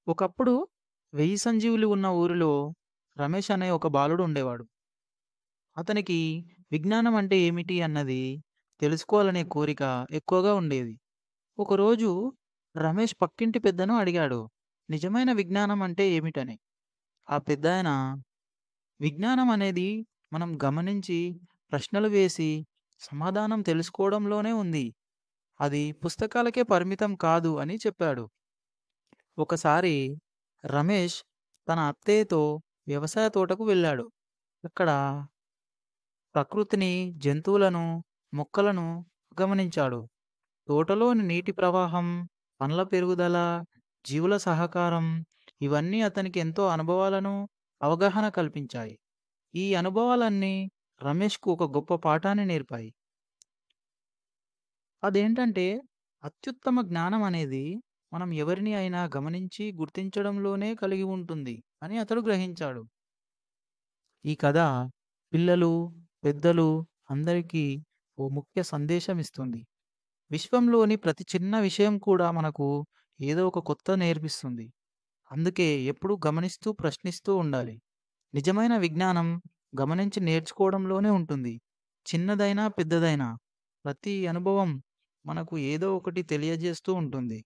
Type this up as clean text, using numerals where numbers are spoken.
ఒకప్పుడు 1000 సంజీవులు ఉన్న ఊరిలో రమేష్ అనే ఒక బాలుడు ఉండేవాడు. అతనికి విజ్ఞానం అంటే ఏమిటి అన్నది తెలుసుకోవాలనే కోరిక ఎక్కువగా ఉండేది. ఒకరోజు రమేష్ పక్కింటి పెద్దను అడిగాడు, నిజమైన విజ్ఞానం అంటే ఏమిటని. ఆ పెద్దాయన, విజ్ఞానం అనేది మనం గమనించి, ప్రశ్నలు వేసి, సమాధానం తెలుసుకోవడంలోనే ఉంది. అది పుస్తకాలకే పరిమితం కాదు అని చెప్పాడు. ఒకసారి రమేష్ తన అత్తయ్యతో వ్యవసాయ తోటకు వెళ్ళాడు. అక్కడ ప్రకృతిని, జంతువులను, మొక్కలను గమనించాడు. తోటలోని నీటి ప్రవాహం, పండ్ల పెరుగుదల, జీవుల సహకారం ఇవన్నీ అతనికి ఎంతో అనుభవాలను, అవగాహన కల్పించాయి. ఈ అనుభవాలన్నీ రమేష్‌కు ఒక గొప్ప పాఠాన్ని నేర్పాయి. అదేంటంటే, అత్యుత్తమ జ్ఞానం అనేది మనం ఎవరిని అయినా గమనించి గుర్తించడంలోనే కలిగి ఉంటుంది అని అతడు గ్రహించాడు. ఈ కథ పిల్లలు, పెద్దలు అందరికీ ఓ ముఖ్య సందేశం ఇస్తుంది. విశ్వంలోని ప్రతి చిన్న విషయం కూడా మనకు ఏదో ఒక కొత్త నేర్పిస్తుంది. అందుకే ఎప్పుడూ గమనిస్తూ, ప్రశ్నిస్తూ ఉండాలి. నిజమైన విజ్ఞానం గమనించి నేర్చుకోవడంలోనే ఉంటుంది. చిన్నదైనా, పెద్దదైనా ప్రతి అనుభవం మనకు ఏదో ఒకటి తెలియజేస్తూ ఉంటుంది.